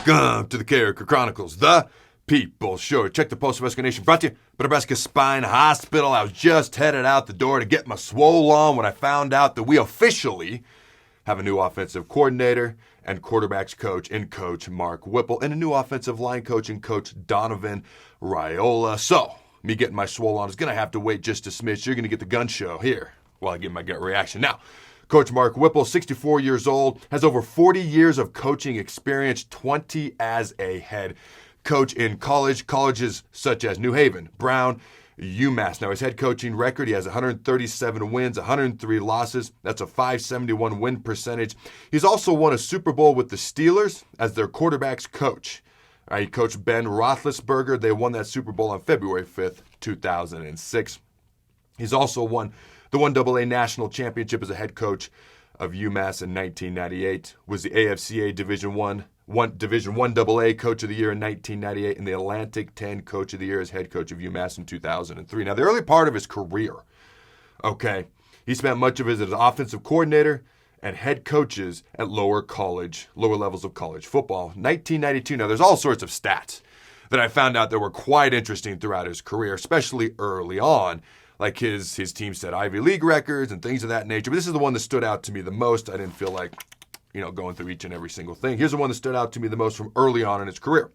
Welcome to the Carriker Chronicles, the People Show. Check the Post Nebraska Nation, brought to you by Nebraska Spine Hospital. I was just headed out the door to get my swole on when I found out that we officially have a new offensive coordinator and quarterbacks coach in Coach Mark Whipple, and a new offensive line coach in Coach Donovan Raiola. So, me getting my swole on is going to have to wait just a smidge. You're going to get the gun show here while I give my gut reaction. Now, Coach Mark Whipple, 64 years old, has over 40 years of coaching experience, 20 as a head coach in colleges such as New Haven, Brown, UMass. Now, his head coaching record, he has 137 wins, 103 losses. That's a .571 win percentage. He's also won a Super Bowl with the Steelers as their quarterback's coach. He coached Ben Roethlisberger. They won that Super Bowl on February 5th, 2006. He's also won the 1AA National Championship as a head coach of UMass in 1998, was the AFCA Division I AA Coach of the Year in 1998, and the Atlantic 10 Coach of the Year as head coach of UMass in 2003. Now, the early part of his career, he spent much of it as an offensive coordinator and head coaches at lower levels of college football. 1992, now there's all sorts of stats that I found out that were quite interesting throughout his career, especially early on. Like his team set Ivy League records and things of that nature. But this is the one that stood out to me the most. I didn't feel like, going through each and every single thing. Here's the one that stood out to me the most from early on in his career.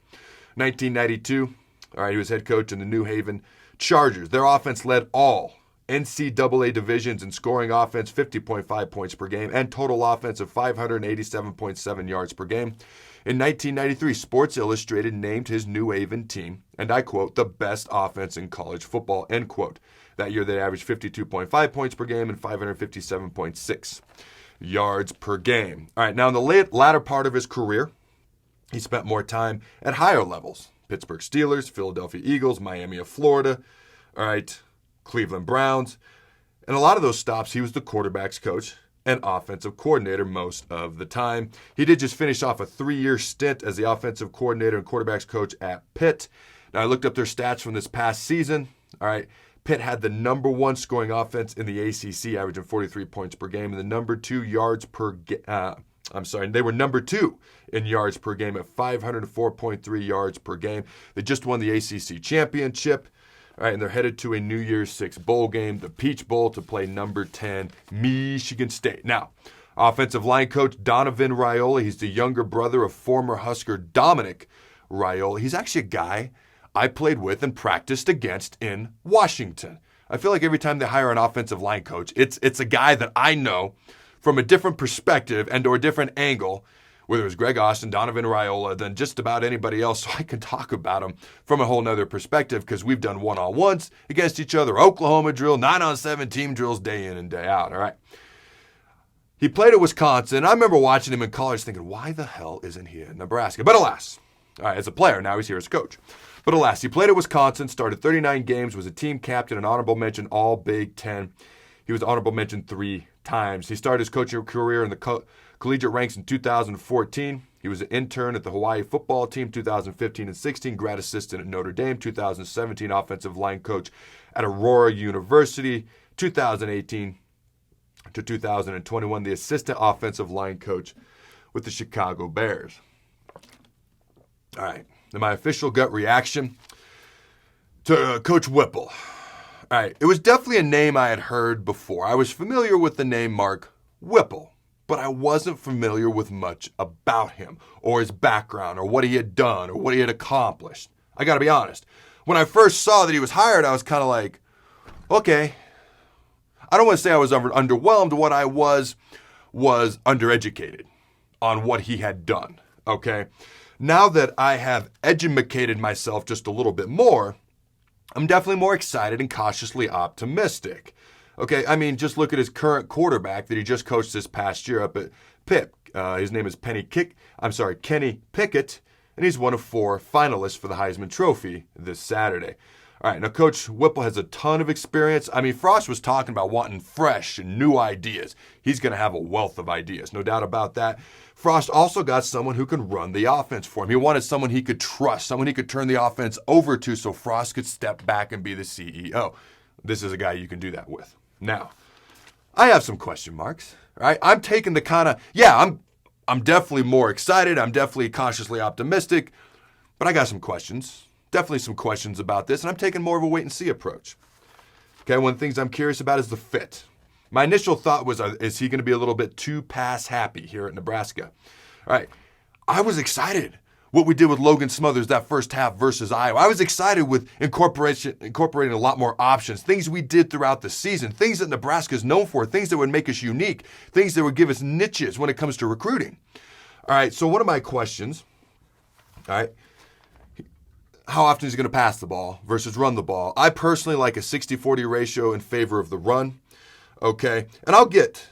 1992, he was head coach in the New Haven Chargers. Their offense led all NCAA divisions in scoring offense, 50.5 points per game, and total offense of 587.7 yards per game. In 1993, Sports Illustrated named his New Haven team, and I quote, the best offense in college football, end quote. That year, they averaged 52.5 points per game and 557.6 yards per game. All right, now in the latter part of his career, he spent more time at higher levels. Pittsburgh Steelers, Philadelphia Eagles, Miami of Florida, Cleveland Browns. And a lot of those stops, he was the quarterback's coach and offensive coordinator most of the time. He did just finish off a 3-year stint as the offensive coordinator and quarterback's coach at Pitt. Now, I looked up their stats from this past season. Pitt had the number one scoring offense in the ACC, averaging 43 points per game, and the number 2 yards per game. They were number 2 in yards per game at 504.3 yards per game. They just won the ACC championship. And they're headed to a New Year's Six bowl game, the Peach Bowl, to play number 10, Michigan State. Now, offensive line coach Donovan Raiola, he's the younger brother of former Husker Dominic Raiola. He's actually a guy I played with and practiced against in Washington. I feel like every time they hire an offensive line coach, it's a guy that I know from a different perspective and or a different angle, whether it was Greg Austin, Donovan Raiola, than just about anybody else, so I can talk about him from a whole nother perspective because we've done one-on-ones against each other, Oklahoma drill, 9-on-7 team drills day in and day out, all right? He played at Wisconsin. I remember watching him in college thinking, why the hell isn't he in Nebraska? But alas, as a player, now he's here as a coach. But alas, he played at Wisconsin, started 39 games, was a team captain, an honorable mention all Big Ten. He was honorable mention 3 times. He started his coaching career in the collegiate ranks in 2014. He was an intern at the Hawaii football team 2015 and 16, grad assistant at Notre Dame, 2017 offensive line coach at Aurora University, 2018 to 2021, the assistant offensive line coach with the Chicago Bears. All right, now my official gut reaction to Coach Whipple. All right, it was definitely a name I had heard before. I was familiar with the name Mark Whipple, but I wasn't familiar with much about him or his background or what he had done or what he had accomplished. I got to be honest. When I first saw that he was hired, I was kind of like, okay. I don't want to say I was underwhelmed. What I was undereducated on what he had done, okay? Now that I have educated myself just a little bit more, I'm definitely more excited and cautiously optimistic. Okay, I mean, just look at his current quarterback that he just coached this past year up at Pitt. His name is Kenny Pickett, and he's one of 4 finalists for the Heisman Trophy this Saturday. All right, now Coach Whipple has a ton of experience. I mean, Frost was talking about wanting fresh and new ideas. He's going to have a wealth of ideas, no doubt about that. Frost also got someone who can run the offense for him. He wanted someone he could trust, someone he could turn the offense over to so Frost could step back and be the CEO. This is a guy you can do that with. Now, I have some question marks, right? I'm taking the kind of, I'm definitely more excited. I'm definitely cautiously optimistic, but I got some questions. Definitely some questions about this, and I'm taking more of a wait-and-see approach. Okay, one of the things I'm curious about is the fit. My initial thought was, is he going to be a little bit too pass happy here at Nebraska? All right, I was excited what we did with Logan Smothers that first half versus Iowa. I was excited with incorporating a lot more options, things we did throughout the season, things that Nebraska is known for, things that would make us unique, things that would give us niches when it comes to recruiting. All right, so one of my questions, all right, how often is he going to pass the ball versus run the ball? I personally like a 60-40 ratio in favor of the run. Okay, and I'll get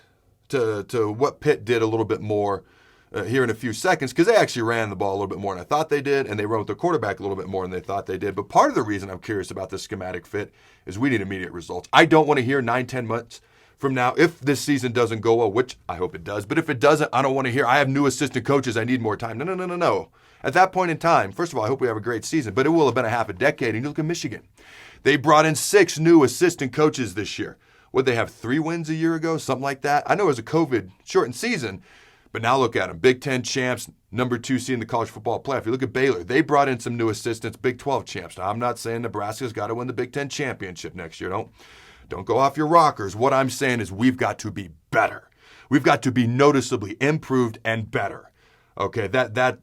to what Pitt did a little bit more here in a few seconds, because they actually ran the ball a little bit more than I thought they did, and they run with their quarterback a little bit more than they thought they did. But part of the reason I'm curious about this schematic fit is we need immediate results. I don't want to hear 9-10 months from now, if this season doesn't go well, which I hope it does, but if it doesn't, I don't want to hear, I have new assistant coaches, I need more time. No. At that point in time, first of all, I hope we have a great season, but it will have been a half a decade. And you look at Michigan. They brought in 6 new assistant coaches this year. Would they have 3 wins a year ago? Something like that. I know it was a COVID-shortened season, but now look at them. Big Ten champs, number 2 seed in the college football playoff. You look at Baylor. They brought in some new assistants, Big 12 champs. Now, I'm not saying Nebraska's got to win the Big Ten championship next year. Don't go off your rockers. What I'm saying is we've got to be better. We've got to be noticeably improved and better. Okay, that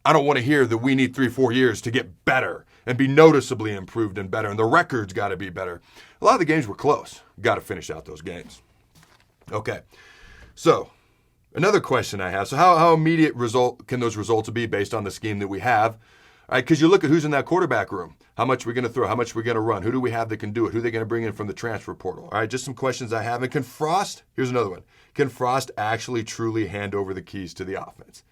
I don't want to hear that we need 3-4 years to get better and be noticeably improved and better, and the record's got to be better. A lot of the games were close. Got to finish out those games. Okay, so another question I have. So how immediate result can those results be based on the scheme that we have? All right, because you look at who's in that quarterback room. How much we're going to throw? How much we're going to run? Who do we have that can do it? Who are they going to bring in from the transfer portal? All right, just some questions I have. And can Frost, here's another one. Can Frost actually truly hand over the keys to the offense?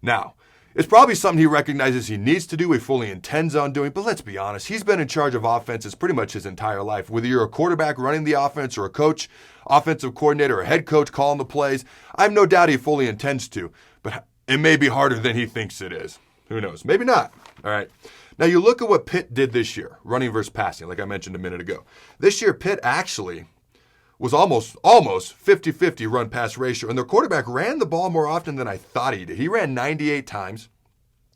Now, it's probably something he recognizes he needs to do, he fully intends on doing, but let's be honest, he's been in charge of offenses pretty much his entire life. Whether you're a quarterback running the offense or a coach, offensive coordinator, or a head coach calling the plays, I have no doubt he fully intends to, but it may be harder than he thinks it is. Who knows? Maybe not. All right. Now you look at what Pitt did this year, running versus passing, like I mentioned a minute ago. This year, Pitt actually was almost 50-50 run-pass ratio, and their quarterback ran the ball more often than I thought he did. He ran 98 times.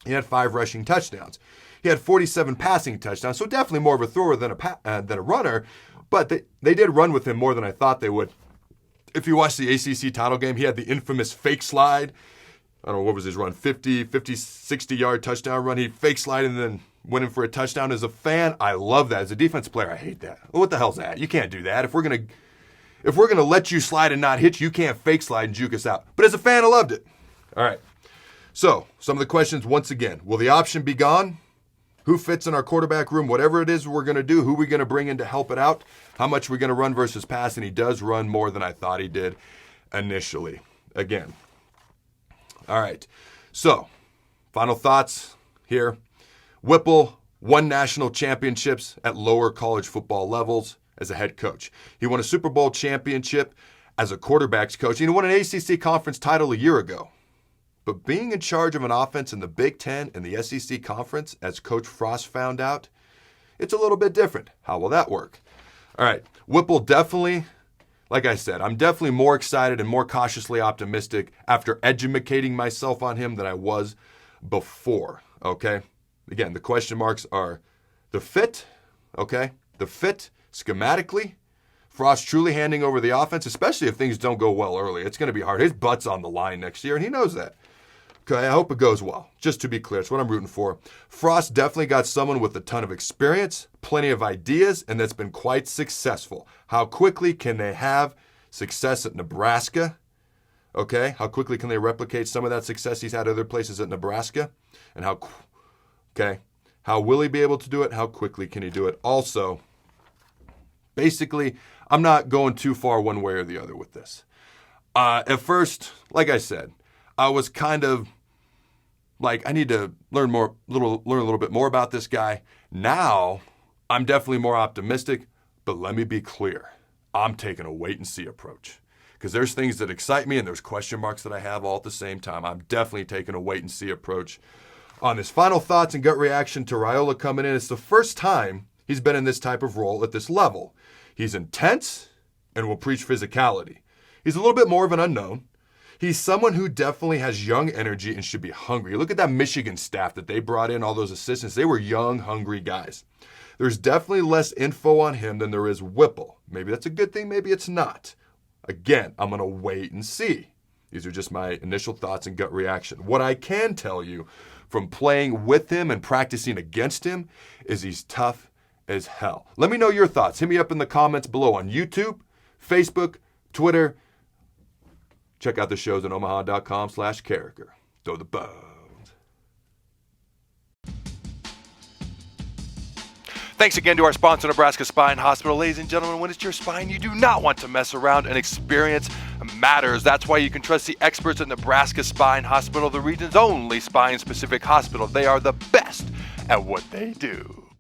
He had 5 rushing touchdowns. He had 47 passing touchdowns, so definitely more of a thrower than a runner, but they did run with him more than I thought they would. If you watch the ACC title game, he had the infamous fake slide. I don't know, what was his run, 50, 60-yard touchdown run. He fake slided and then went in for a touchdown. As a fan, I love that. As a defense player, I hate that. Well, what the hell's that? You can't do that. If we're gonna let you slide and not hit you, you can't fake slide and juke us out. But as a fan, I loved it. All right. So, some of the questions, once again, will the option be gone? Who fits in our quarterback room? Whatever it is we're going to do, who are we going to bring in to help it out? How much we're going to run versus pass? And he does run more than I thought he did initially. Again. All right. So, final thoughts here. Whipple won national championships at lower college football levels as a head coach. He won a Super Bowl championship as a quarterback's coach. He won an ACC conference title a year ago. But being in charge of an offense in the Big Ten and the SEC conference, as Coach Frost found out, it's a little bit different. How will that work? All right, Whipple definitely, like I said, I'm definitely more excited and more cautiously optimistic after educating myself on him than I was before, okay? Again, the question marks are the fit, okay? The fit schematically, Frost truly handing over the offense, especially if things don't go well early. It's going to be hard. His butt's on the line next year, and he knows that. Okay, I hope it goes well. Just to be clear, it's what I'm rooting for. Frost definitely got someone with a ton of experience, plenty of ideas, and that's been quite successful. How quickly can they have success at Nebraska? Okay, how quickly can they replicate some of that success he's had other places at Nebraska? And how will he be able to do it? How quickly can he do it? Also, basically, I'm not going too far one way or the other with this. At first, like I said, I was kind of like, I need to learn a little bit more about this guy. Now, I'm definitely more optimistic, but let me be clear. I'm taking a wait-and-see approach because there's things that excite me and there's question marks that I have all at the same time. I'm definitely taking a wait-and-see approach on this. Final thoughts and gut reaction to Raiola coming in. It's the first time he's been in this type of role at this level. He's intense and will preach physicality. He's a little bit more of an unknown. He's someone who definitely has young energy and should be hungry. Look at that Michigan staff that they brought in, all those assistants. They were young, hungry guys. There's definitely less info on him than there is Whipple. Maybe that's a good thing, maybe it's not. Again, I'm going to wait and see. These are just my initial thoughts and gut reaction. What I can tell you from playing with him and practicing against him is he's tough as hell. Let me know your thoughts. Hit me up in the comments below on YouTube, Facebook, Twitter. Check out the shows at omaha.com/Carriker. Throw the bones. Thanks again to our sponsor, Nebraska Spine Hospital. Ladies and gentlemen, when it's your spine, you do not want to mess around, and experience matters. That's why you can trust the experts at Nebraska Spine Hospital, the region's only spine-specific hospital. They are the best at what they do.